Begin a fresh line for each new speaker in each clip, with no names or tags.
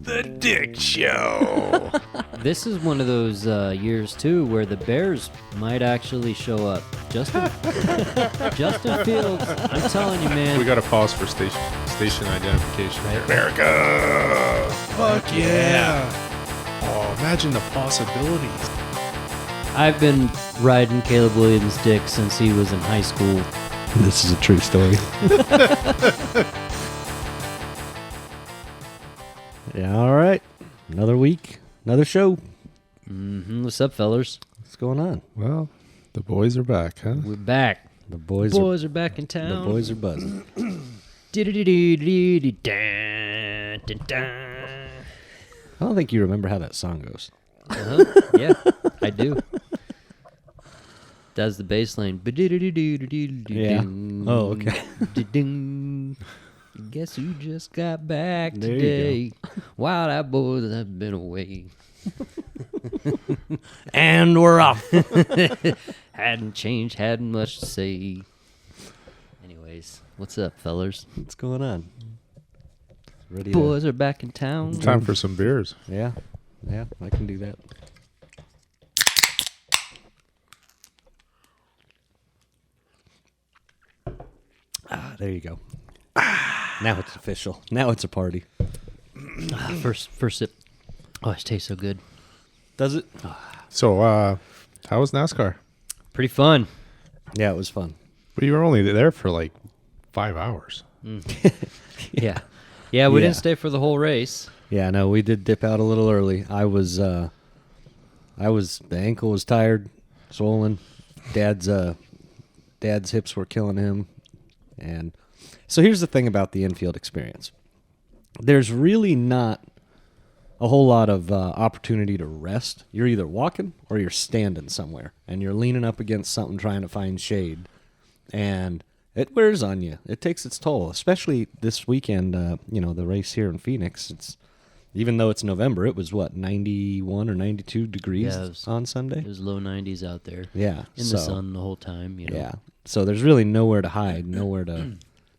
The Dick Show.
This is one of those years, too, where the Bears might actually show up. Justin Fields, I'm telling you, man.
We got to pause for station identification. Right. America! Fuck yeah! Oh, imagine the possibilities.
I've been riding Caleb Williams' dick since he was in high school.
This is a true story. Yeah, all right. Another week, another show.
Mm-hmm. What's up, fellers?
What's going on?
Well, the boys are back, huh?
We're back.
The boys
are back in town.
The boys are buzzing. I don't think you remember how that song goes.
Yeah, I do. That's the bass line.
Yeah. Oh, okay.
Guess who just got back
There
today?
you
While our boys have been away.
And we're off.
Hadn't changed, hadn't much to say. Anyways, what's up, fellers?
What's going on? Ready?
Boys are back in town.
Time for some beers.
Yeah, I can do that. There you go. Now it's official. Now it's a party.
First sip. Oh, it tastes so good.
Does it?
So, how was NASCAR?
Pretty fun.
Yeah, it was fun.
But you were only there for like 5 hours.
Yeah. Yeah, we
Yeah.
didn't stay for the whole race.
Yeah, no, we did dip out a little early. The ankle was tired, swollen. Dad's hips were killing him. And so here's the thing about the infield experience. There's really not a whole lot of opportunity to rest. You're either walking or you're standing somewhere, and you're leaning up against something trying to find shade. And it wears on you. It takes its toll, especially this weekend, the race here in Phoenix. Even though it's November, it was, 91 or 92 degrees on Sunday?
It was low 90s out there.
Yeah.
In the sun the whole time,
Yeah. So there's really nowhere to hide, nowhere to,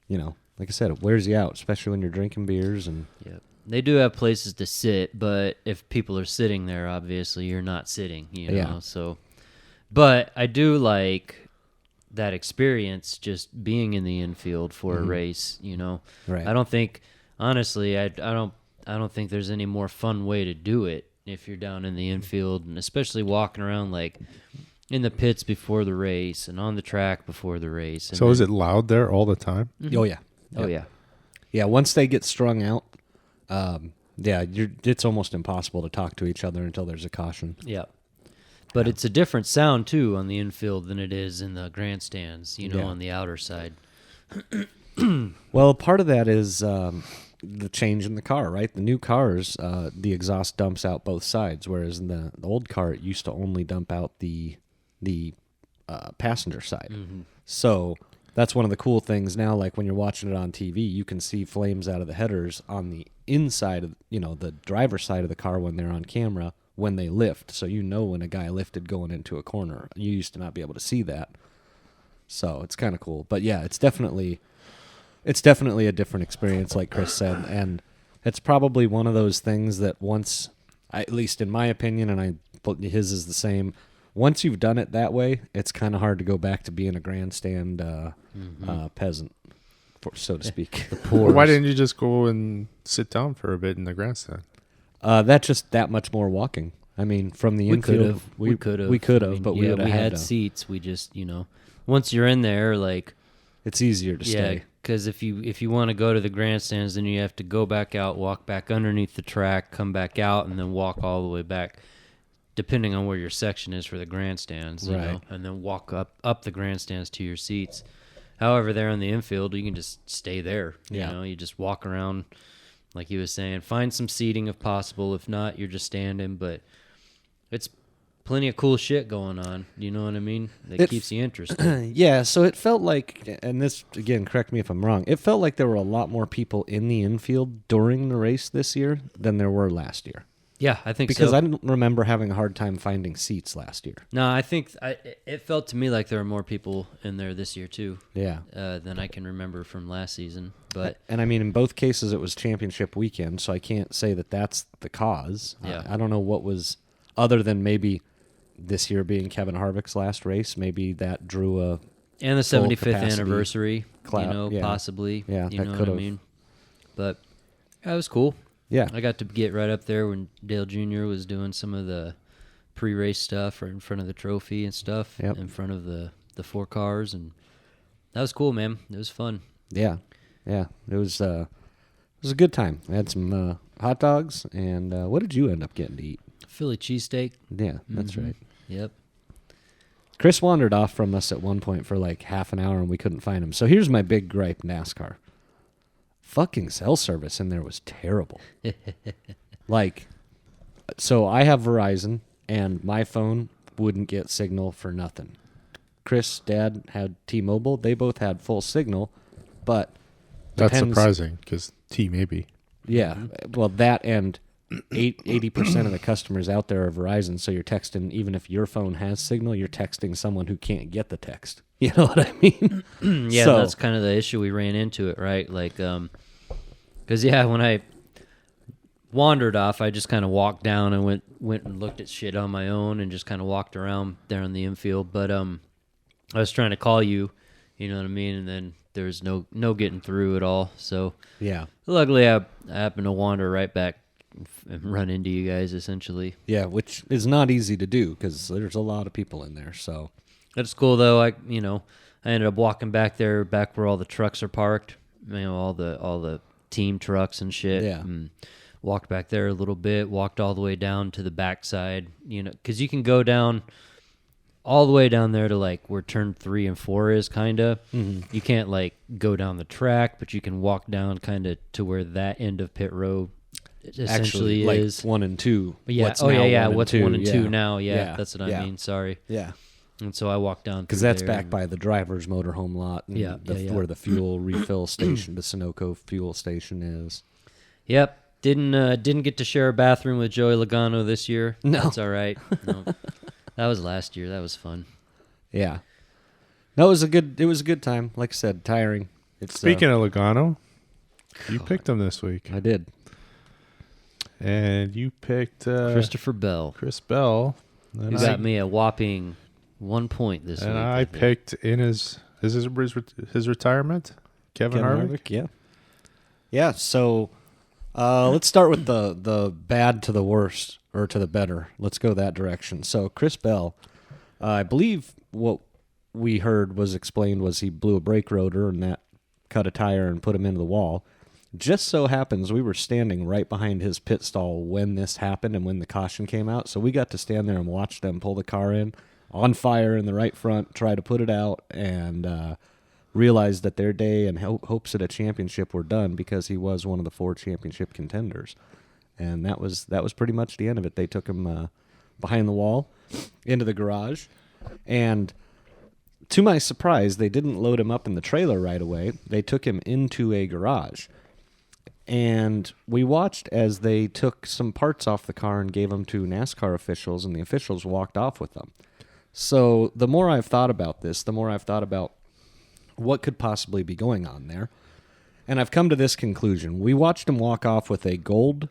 like I said, it wears you out, especially when you're drinking beers. And
yeah. They do have places to sit, but if people are sitting there, obviously you're not sitting,
Yeah.
So, but I do like that experience just being in the infield for a race,
Right.
I don't think, honestly, I don't think there's any more fun way to do it if you're down in the infield, and especially walking around like in the pits before the race and on the track before the race. And
So is it loud there all the time?
Mm-hmm.
Oh, yeah.
Oh, yeah.
Yeah, once they get strung out, it's almost impossible to talk to each other until there's a caution.
Yeah. But it's a different sound, too, on the infield than it is in the grandstands, on the outer side.
Well, part of that is the change in the car, right? The new cars, the exhaust dumps out both sides, whereas in the old car, it used to only dump out the passenger side. Mm-hmm. So that's one of the cool things now, like when you're watching it on TV, you can see flames out of the headers on the inside of, the driver's side of the car when they're on camera when they lift. So when a guy lifted going into a corner. You used to not be able to see that. So it's kind of cool. But yeah, it's definitely a different experience, like Chris said, and it's probably one of those things that once, at least in my opinion, and his is the same, once you've done it that way, it's kind of hard to go back to being a grandstand peasant, so to speak.
Why didn't you just go and sit down for a bit in the grandstand?
That's just that much more walking. I mean, from the infield,
we could have,
but we
had seats. We just, once you're in there, like,
it's easier to stay.
Because if you want to go to the grandstands, then you have to go back out, walk back underneath the track, come back out, and then walk all the way back, depending on where your section is for the grandstands,
right.
And then walk up the grandstands to your seats. However, there on the infield, you can just stay there. You just walk around, like he was saying, find some seating if possible. If not, you're just standing. But it's plenty of cool shit going on. You know what I mean? That keeps you interested.
Yeah, so it felt like, and this, again, correct me if I'm wrong, it felt like there were a lot more people in the infield during the race this year than there were last year.
Yeah, I think
because
so.
I didn't remember having a hard time finding seats last year.
No, I think it felt to me like there were more people in there this year too.
Yeah.
Than I can remember from last season. But
And I mean, in both cases, it was championship weekend, so I can't say that that's the cause.
Yeah.
I don't know what was, other than maybe this year being Kevin Harvick's last race, maybe that drew a
and the
full
75th
capacity
anniversary,
cloud. Yeah.
possibly.
Yeah,
you
that
know what I
could've.
mean. But that was cool.
Yeah.
I got to get right up there when Dale Jr. was doing some of the pre-race stuff, right in front of the trophy and stuff,
Yep.
in front of the 4 cars, and that was cool, man. It was fun.
Yeah. Yeah. It was a good time. I had some hot dogs, and what did you end up getting to eat?
Philly cheesesteak.
Yeah, that's right.
Yep.
Chris wandered off from us at one point for like half an hour, and we couldn't find him. So here's my big gripe, NASCAR. Fucking cell service in there was terrible. Like, so I have Verizon, and my phone wouldn't get signal for nothing. Chris' dad had T-Mobile. They both had full signal, but
That's
depends-
surprising because T maybe.
Yeah, well, that and 80% of the customers out there are Verizon, so you're texting, even if your phone has signal, you're texting someone who can't get the text. You know what I mean?
Yeah,
So-
that's kind of the issue we ran into it, right? Like, because when I wandered off, I just kind of walked down and went and looked at shit on my own and just kind of walked around there in the infield. But I was trying to call you, you know what I mean, and then there's no getting through at all. So
Yeah.
luckily, I happened to wander right back and run into you guys essentially.
Yeah, which is not easy to do because there's a lot of people in there. So
That's cool though. I ended up walking back there, back where all the trucks are parked. You know, all the team trucks and shit.
Yeah.
And walked back there a little bit. Walked all the way down to the backside. You know, because you can go down all the way down there to like where turn 3 and 4 is, kind of.
Mm-hmm.
You can't like go down the track, but you can walk down kind of to where that end of pit road essentially
actually,
is.
like 1 and 2.
Yeah.
What's
Oh
now
yeah.
1 and
What's
2,
1 and 2
yeah.
now? Yeah,
Yeah,
that's what
yeah.
I mean. Sorry.
Yeah.
And so I walked down
Because
through
that's
there
back
and-
by the driver's motorhome lot. And
Yeah, yeah.
where the fuel refill station, the Sunoco fuel station is.
Yep. Didn't get to share a bathroom with Joey Logano this year.
No.
That's all right. No. That was last year. That was fun.
Yeah. No, it was a good time. Like I said, tiring. It's
Speaking of Logano, you picked him this week,
I did.
and you picked
Christopher Bell.
Chris Bell.
You
And
got me a whopping 1 point this week.
And I
think.
picked in his retirement, Kevin Harvick.
Yeah. Yeah, so let's start with the bad to the worst, or to the better. Let's go that direction. So Chris Bell, I believe what we heard was explained was he blew a brake rotor and that cut a tire and put him into the wall. Just so happens we were standing right behind his pit stall when this happened and when the caution came out. So we got to stand there and watch them pull the car in on fire in the right front, try to put it out, and realize that their day and hopes at a championship were done because he was one of the 4 championship contenders. And that was pretty much the end of it. They took him behind the wall into the garage. And to my surprise, they didn't load him up in the trailer right away. They took him into a garage. And we watched as they took some parts off the car and gave them to NASCAR officials, and the officials walked off with them. So the more I've thought about this, the more I've thought about what could possibly be going on there. And I've come to this conclusion. We watched him walk off with a gold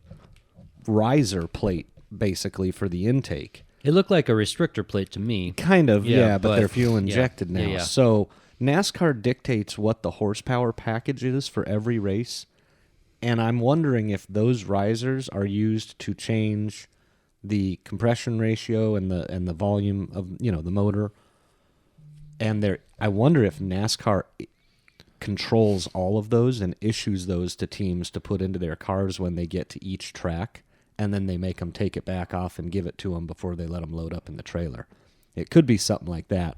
riser plate, basically, for the intake.
It looked like a restrictor plate to me.
Kind of,
Yeah,
yeah, but
but-
they're fuel
yeah,
injected now.
yeah.
So NASCAR dictates what the horsepower package is for every race. And I'm wondering if those risers are used to change the compression ratio and the volume of the motor. And I wonder if NASCAR controls all of those and issues those to teams to put into their cars when they get to each track, and then they make them take it back off and give it to them before they let them load up in the trailer. It could be something like that.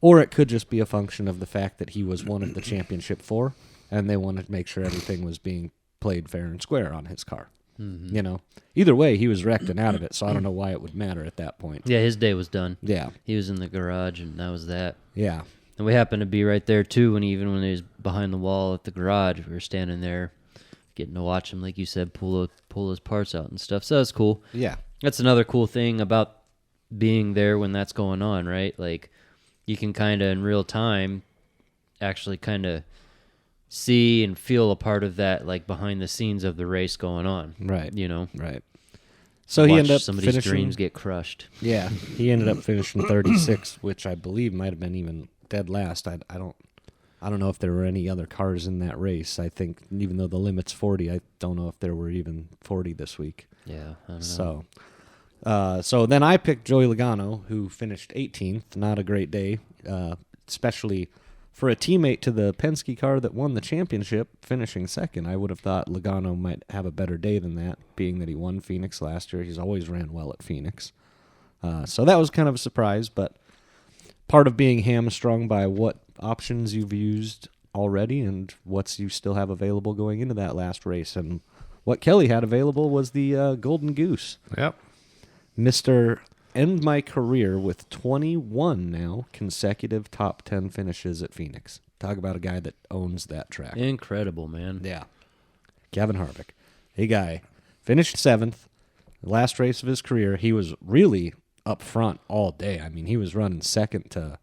Or it could just be a function of the fact that he was one of the championship 4, and they wanted to make sure everything was being played fair and square on his car.
Mm-hmm.
Either way, he was wrecked and out of it, so I don't know why it would matter at that point.
Yeah, his day was done.
Yeah,
He was in the garage, and that was that.
yeah.
And we happened to be right there too when he was behind the wall at the garage. We were standing there, getting to watch him, like you said, pull his parts out and stuff. So that's cool.
Yeah.
That's another cool thing about being there when that's going on, right? Like, you can kind of in real time actually kind of see and feel a part of that, like behind the scenes of the race going on.
Right.
You know?
Right. So he ended up
somebody's
finishing,
dreams get crushed.
Yeah, he ended up finishing 36, which I believe might have been even dead last. I don't know if there were any other cars in that race. I think even though the limit's 40, I don't know if there were even 40 this week.
Yeah, I don't know.
So then I picked Joey Logano, who finished 18th. Not a great day, especially for a teammate to the Penske car that won the championship, finishing second. I would have thought Logano might have a better day than that, being that he won Phoenix last year. He's always ran well at Phoenix. So that was kind of a surprise, but part of being hamstrung by what options you've used already and what you still have available going into that last race. And what Kelly had available was the Golden Goose.
Yep.
Mr. End my career with 21 now consecutive top 10 finishes at Phoenix. Talk about a guy that owns that track.
Incredible, man.
Yeah. Kevin Harvick. Hey, guy. Finished 7th. The last race of his career. He was really up front all day. I mean, he was running second to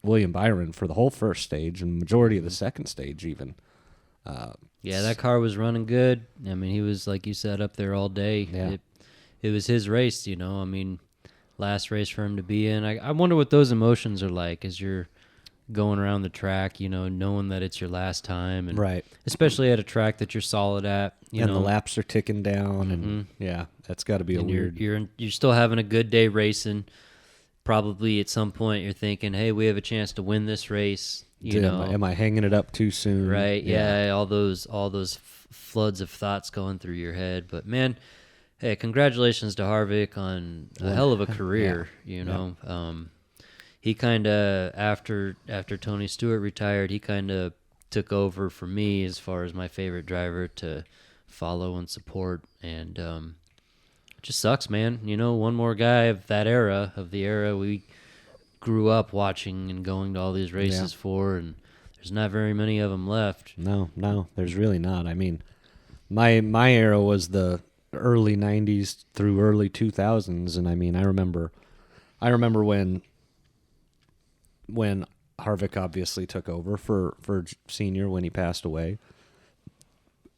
William Byron for the whole first stage and majority of the second stage even.
Yeah, that car was running good. I mean, he was, like you said, up there all day.
Yeah.
It was his race, you know. I mean, last race for him to be in. I wonder what those emotions are like as you're going around the track, you know, knowing that it's your last time. And
Right.
especially at a track that you're solid at. You know,
the laps are ticking down. And, yeah, that's got to be
and
weird.
You're still having a good day racing. Probably at some point you're thinking, hey, we have a chance to win this race. You know,
am I hanging it up too soon?
Right. Yeah. All those floods of thoughts going through your head. But man, hey, congratulations to Harvick on a hell of a career. You know, he kind of after Tony Stewart retired, he kind of took over for me as far as my favorite driver to follow and support. And it just sucks, man. You know, one more guy of that era, of the era we grew up watching and going to all these races for, and there's not very many of them left.
No, there's really not. I mean, my era was the early 90s through early 2000s, and I mean, I remember when Harvick obviously took over for Senior when he passed away.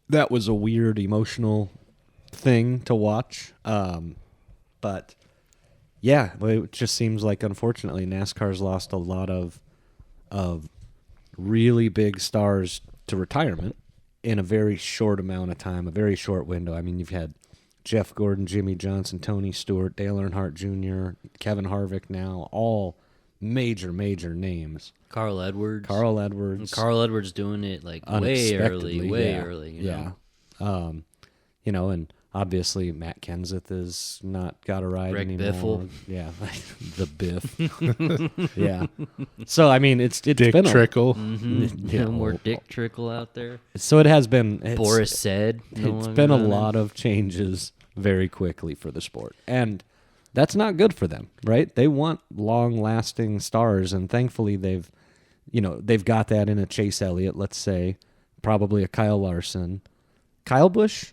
That was a weird emotional thing to watch, but yeah, it just seems like, unfortunately, NASCAR's lost a lot of really big stars to retirement in a very short amount of time, a very short window. I mean, you've had Jeff Gordon, Jimmy Johnson, Tony Stewart, Dale Earnhardt Jr., Kevin Harvick now, all major names.
Carl Edwards. Carl Edwards doing it like way early. You know?
You know, and obviously Matt Kenseth has not got a ride
Greg
anymore.
Biffle.
Yeah, the Biff. Yeah. So I mean, it's
Dick
been
Trickle.
No more Dick Trickle out there.
So it has been.
Boris said.
It's been a lot of changes very quickly for the sport, and that's not good for them, right? They want long-lasting stars, and thankfully they've got that in a Chase Elliott, let's say, probably a Kyle Larson. Kyle Busch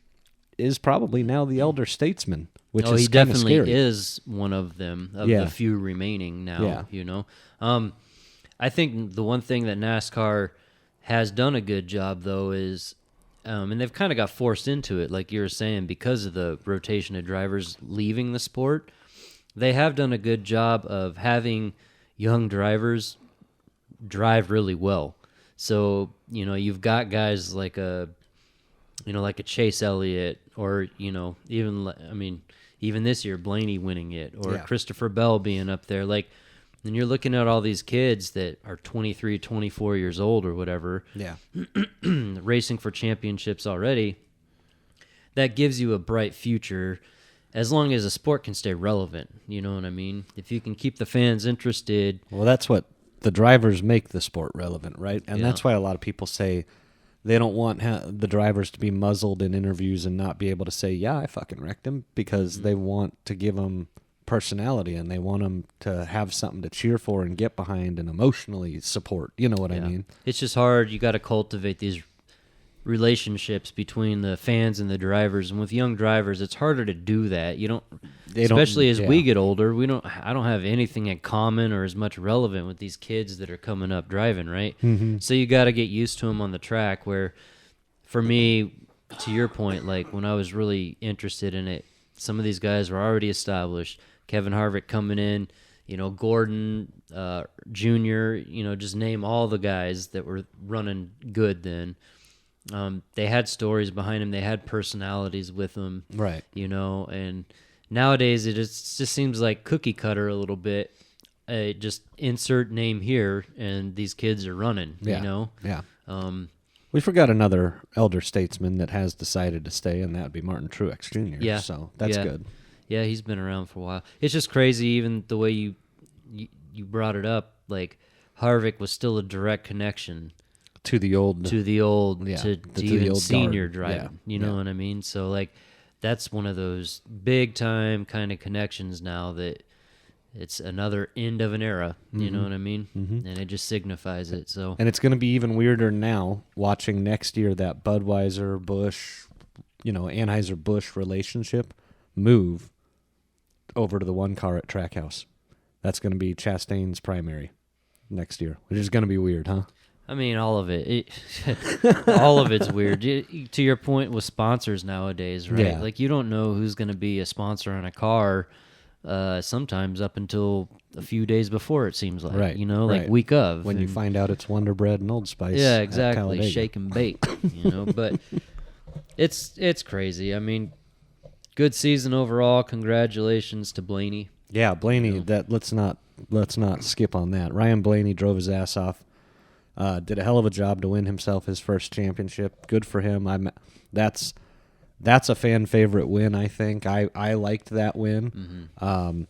is probably now the elder statesman, which is
he
kind of
definitely
scary.
is one of them, of the few remaining now.
Yeah.
You know, I think the one thing that NASCAR has done a good job though is, and they've kind of got forced into it, like you were saying, because of the rotation of drivers leaving the sport. They have done a good job of having young drivers drive really well. So, you know, you've got guys like a Chase Elliott, or, you know, even this year, Blaney winning it, or Christopher Bell being up there. Like, and you're looking at all these kids that are 23, 24 years old or whatever, racing for championships already. That gives you a bright future as long as the sport can stay relevant. You know what I mean? If you can keep the fans interested.
Well, that's what the drivers make the sport relevant, right? And that's why a lot of people say they don't want the drivers to be muzzled in interviews and not be able to say, yeah, I fucking wrecked him, because they want to give them personality, and they want them to have something to cheer for and get behind and emotionally support. You know what I mean?
It's just hard. You got to cultivate relationships between the fans and the drivers. And with young drivers, it's harder to do that. You don't,
They
especially as we
yeah.
get older. I don't have anything in common or as much relevant with these kids that are coming up driving, right?
Mm-hmm.
So you got to get used to them on the track. Where, for me, to your point, like when I was really interested in it, some of these guys were already established. Kevin Harvick coming in, Gordon Jr., just name all the guys that were running good then. They had stories behind them. They had personalities with them.
Right.
And nowadays it just seems like cookie cutter a little bit. Just insert name here, and these kids are running,
Yeah. We forgot another elder statesman that has decided to stay, and that would be Martin Truex Jr.
Yeah.
So that's good.
Yeah, he's been around for a while. It's just crazy, even the way you brought it up. Like Harvick was still a direct connection
To the old,
to
the
even
old
senior
guard.
driving.
Yeah.
You know what I mean? So like, that's one of those big time kind of connections now that it's another end of an era. You know what I mean? Mm-hmm. And it just signifies it. So
And it's going to be even weirder now watching next year that Budweiser Busch, Anheuser Busch relationship move over to the one car at Trackhouse. That's going to be Chastain's primary next year, which is going to be weird, huh?
I mean, all of it. All of it's weird. To your point with sponsors nowadays, right?
Yeah.
Like, you don't know who's going to be a sponsor on a car sometimes up until a few days before, it seems like.
Right,
Like
right.
week of.
When you find out it's Wonder Bread and Old Spice.
Yeah,
at
exactly.
Talladega.
Shake and bake, But it's crazy. I mean, good season overall. Congratulations to Blaney.
Yeah, Blaney. That let's not skip on that. Ryan Blaney drove his ass off. Did a hell of a job to win himself his first championship. Good for him. That's a fan favorite win. I think I liked that win.
Mm-hmm.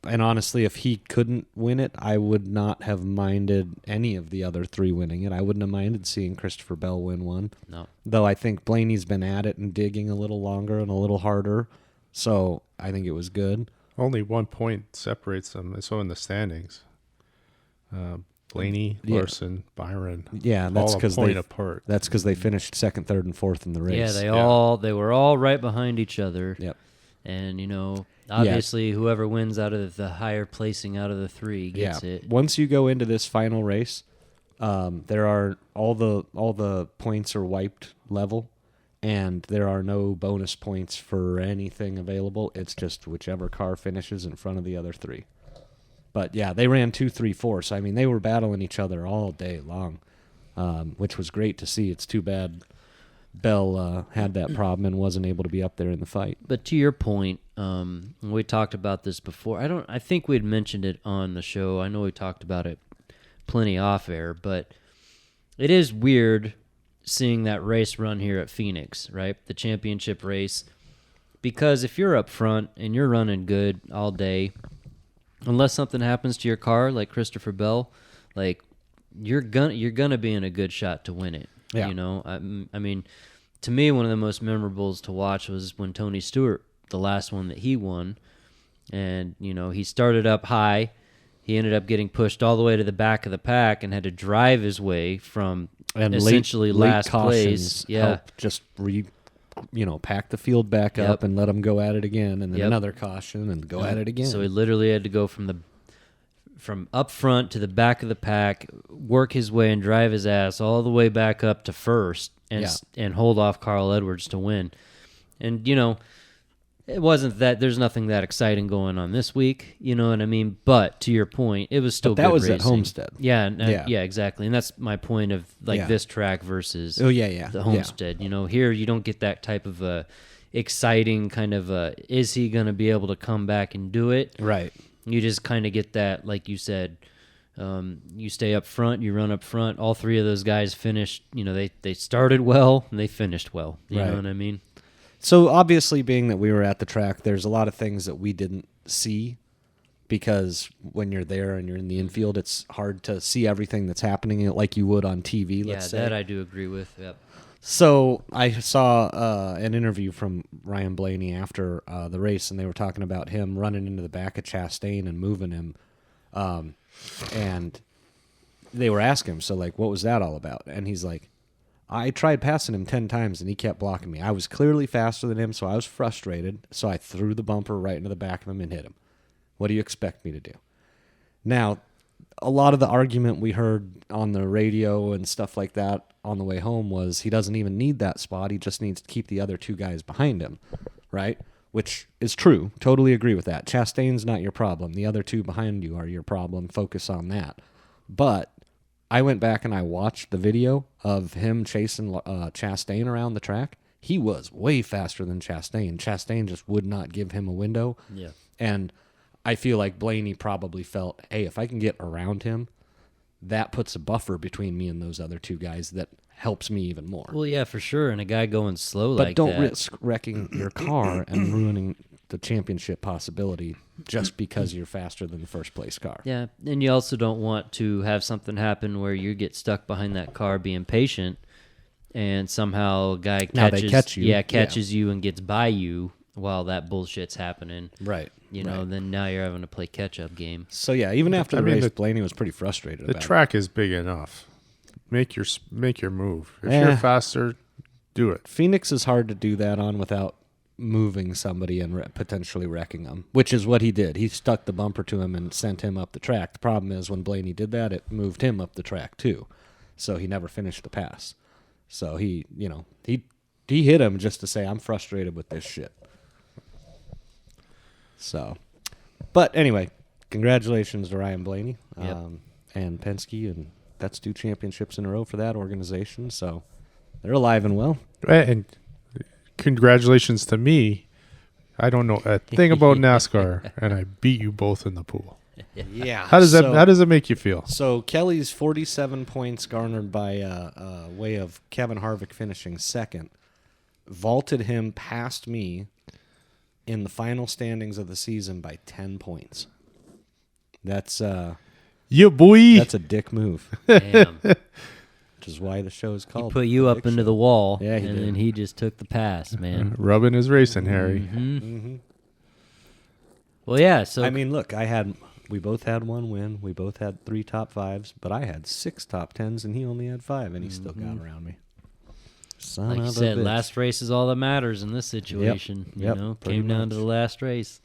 And honestly, if he couldn't win it, I would not have minded any of the other three winning it. I wouldn't have minded seeing Christopher Bell win one.
No.
Though I think Blaney's been at it and digging a little longer and a little harder. So I think it was good.
Only 1 point separates them. So in the standings, Blaney,
Yeah.
Larson, Byron,
Yeah, that's
all a
because
point apart.
That's because they finished second, third, and fourth in the race.
Yeah, they were all right behind each other.
Yep.
And obviously whoever wins out of the higher placing out of the three gets it.
Once you go into this final race, there are all the points are wiped level, and there are no bonus points for anything available. It's just whichever car finishes in front of the other three. But yeah, they ran 2, 3, 4. So I mean, they were battling each other all day long, which was great to see. It's too bad Bell had that problem and wasn't able to be up there in the fight.
But to your point, we talked about this before. I think we'd mentioned it on the show. I know we talked about it plenty off air, but it is weird seeing that race run here at Phoenix, right? The championship race. Because if you're up front and you're running good all day, unless something happens to your car, like Christopher Bell, like you're gonna be in a good shot to win it.
Yeah.
I mean, to me, one of the most memorables to watch was when Tony Stewart, the last one that he won, and he started up high. He ended up getting pushed all the way to the back of the pack and had to drive his way from essentially last place. Yeah,
help just pack the field back up and let them go at it again, and then another caution and go at it again.
So he literally had to go from up front to the back of the pack, work his way and drive his ass all the way back up to first and hold off Carl Edwards to win. And it wasn't that there's nothing that exciting going on this week, you know what I mean? But to your point, it was still
that
good
was
racing.
at Homestead.
Yeah, exactly. And that's my point of this track versus the Homestead. Here you don't get that type of exciting kind of is he going to be able to come back and do it?
Right.
You just kind of get that, like you said, you stay up front, you run up front. All three of those guys finished, they started well and they finished well. You know what I mean?
So obviously, being that we were at the track, there's a lot of things that we didn't see because when you're there and you're in the infield, it's hard to see everything that's happening like you would on TV, let's say.
Yeah, that I do agree with, yep.
So I saw an interview from Ryan Blaney after the race, and they were talking about him running into the back of Chastain and moving him. And they were asking him, so, what was that all about? And he's like, I tried passing him 10 times, and he kept blocking me. I was clearly faster than him, so I was frustrated. So I threw the bumper right into the back of him and hit him. What do you expect me to do? Now, a lot of the argument we heard on the radio and stuff like that on the way home was he doesn't even need that spot. He just needs to keep the other two guys behind him, right? Which is true. Totally agree with that. Chastain's not your problem. The other two behind you are your problem. Focus on that. But I went back and I watched the video of him chasing Chastain around the track. He was way faster than Chastain. Chastain just would not give him a window.
Yeah.
And I feel like Blaney probably felt, hey, if I can get around him, that puts a buffer between me and those other two guys that helps me even more.
Well, yeah, for sure. And a guy going slow
But
like
don't
that.
risk wrecking your car and ruining the championship possibility just because you're faster than the first place car.
Yeah, and you also don't want to have something happen where you get stuck behind that car being patient, and somehow a guy
Now they catch you.
Yeah, catches you and gets by you while that bullshit's happening.
Right.
You know, then now you're having to play catch-up game.
So, yeah, even after the race, Blaney was pretty frustrated
The
about
track is big enough. Make your move. If
Eh.
you're faster, do it.
Phoenix is hard to do that on without moving somebody and potentially wrecking them, which is what he did. He stuck the bumper to him and sent him up the track. The problem is when Blaney did that, it moved him up the track too. So he never finished the pass. So he hit him just to say, I'm frustrated with this shit. So, but anyway, congratulations to Ryan Blaney and Penske, and that's 2 championships in a row for that organization. So they're alive and well.
And congratulations to me. I don't know a thing about NASCAR, and I beat you both in the pool.
Yeah.
How does that make you feel?
So Kelly's 47 points garnered by way of Kevin Harvick finishing second vaulted him past me in the final standings of the season by 10 points. That's
Yeah, boy.
that's a dick move,
Damn.
which is why the show is
He
called.
put you up
Dick
into
Show.
the wall,
Yeah, he
and
did.
then he just took the pass, man.
Rubbing his racing, Harry.
Well, yeah, so
I mean, look, we both had 1 win. We both had 3 top 5s, but I had 6 top 10s, and he only had 5, and he still got around me. Son
like
of
you
a
said,
bitch.
last race is all that matters in this situation.
Yep,
You know,
pretty
came down
much.
to the last race.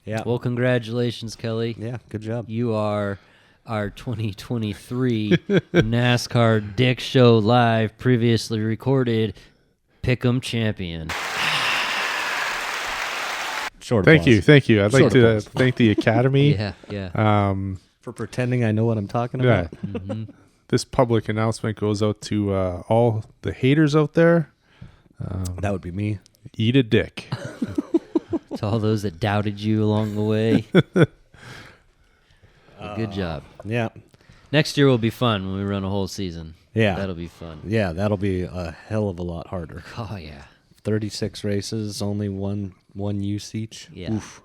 Yeah.
Well, congratulations, Kelly.
Yeah, good job.
You are our 2023 NASCAR Dick Show Live, previously recorded Pick'em champion.
Short
Thank
applause.
you. I'd
Short
like to
applause.
thank the Academy.
Yeah.
For pretending I know what I'm talking
Yeah.
about.
This public announcement goes out to all the haters out there.
That would be me.
Eat a dick.
To all those that doubted you along the way. Good job.
Yeah.
Next year will be fun when we run a whole season.
Yeah.
That'll be fun.
Yeah, that'll be a hell of a lot harder.
Oh, yeah.
36 races, only one use each.
Yeah.
Oof.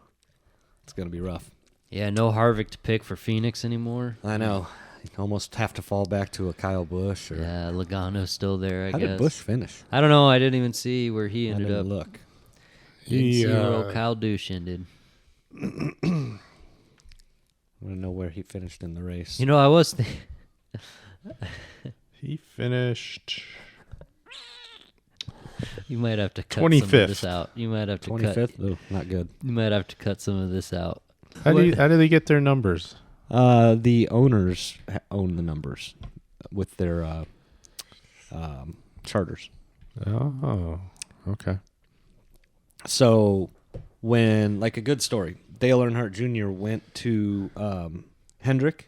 It's going to be rough.
Yeah, no Harvick to pick for Phoenix anymore.
I know. You almost have to fall back to a Kyle Busch. Or
Yeah, Logano's still there, I
How
guess.
did Busch finish?
I don't know. I didn't even see where he
I
ended
didn't
up.
look.
Didn't see where old
Yeah.
Kyle Douche ended.
I want to know where he finished in the race.
You know, I was
He finished
You might have to cut some of
25th.
this out. You might have to
25th?
cut.
Oh, not good.
You might have to cut some of this out.
How do they get their numbers?
The owners own the numbers with their charters.
Oh, okay.
So when, like a good story, Dale Earnhardt Jr. went to Hendrick.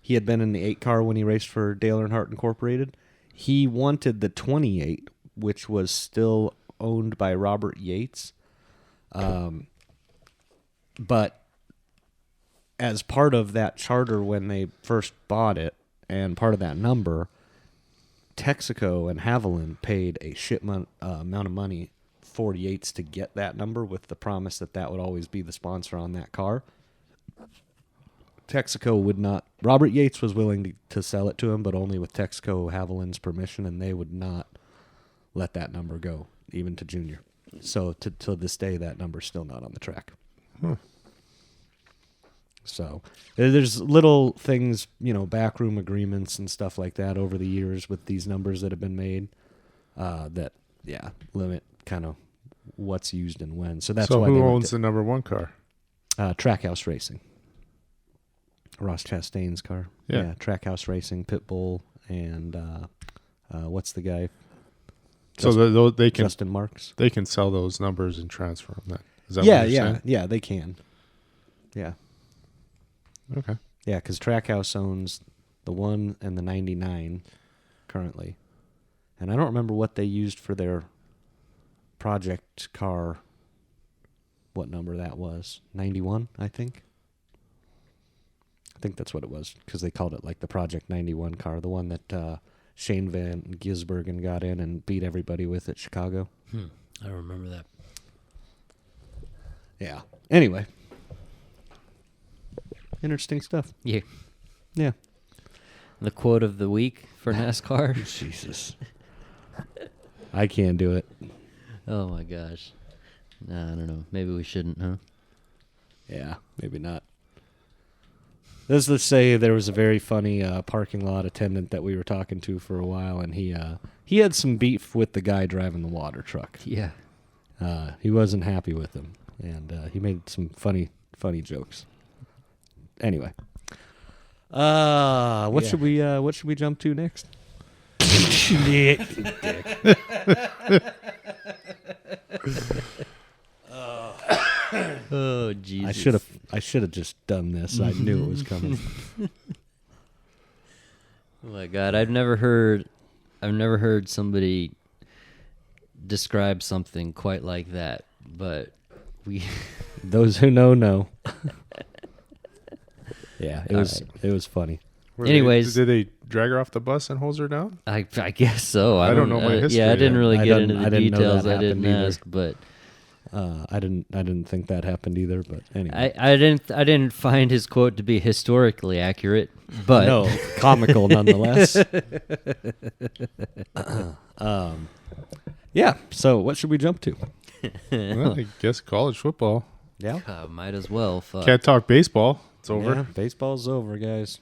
He had been in the 8 car when he raced for Dale Earnhardt Incorporated. He wanted the 28, which was still owned by Robert Yates. But as part of that charter when they first bought it, and part of that number, Texaco and Haviland paid a amount of money for Yates to get that number with the promise that that would always be the sponsor on that car. Texaco would not. Robert Yates was willing to sell it to him, but only with Texaco Haviland's permission, and they would not let that number go, even to Junior. So to this day, that number's still not on the track. So there's little things, backroom agreements and stuff like that over the years with these numbers that have been made that limit kind of what's used and when. So that's why
who
they
owns the number one car?
Trackhouse Racing. Ross Chastain's car.
Yeah.
Trackhouse Racing, Pitbull, and what's the guy?
So they can
Justin Marks.
They can sell those numbers and transfer them. Then is that what you're saying?
Yeah, they can. Yeah.
Okay.
Yeah, because Trackhouse owns the 1 and the 99 currently. And I don't remember what they used for their project car, what number that was. 91, I think. I think that's what it was, because they called it like the Project 91 car, the one that Shane Van Gisbergen got in and beat everybody with at Chicago.
I remember that.
Yeah. Anyway. Interesting stuff.
Yeah.
Yeah.
The quote of the week for NASCAR.
Jesus. I can't do it.
Oh my gosh. Nah, I don't know. Maybe we shouldn't, huh?
Yeah, maybe not. Let's say there was a very funny parking lot attendant that we were talking to for a while, and he had some beef with the guy driving the water truck.
Yeah.
He wasn't happy with him, and he made some funny jokes. Anyway, what should we jump to next?
Oh Jesus.
I should have just done this. I knew it was coming.
Oh my God, I've never heard somebody describe something quite like that. But
Those who know. Yeah, it was funny.
Anyways.
Did they drag her off the bus and hose her down?
I guess so.
I don't know my history
Yeah, I didn't
yet.
really
I
get
didn't-
into
I
the
didn't know
details.
that
I didn't
happened either.
ask, but
I didn't think that happened either, but anyway.
I didn't find his quote to be historically accurate, but
No, comical nonetheless. Yeah, so what should we jump to?
Well, I guess college football.
Yeah.
might as well. Fuck.
Can't talk baseball. It's over.
Yeah, baseball's over, guys.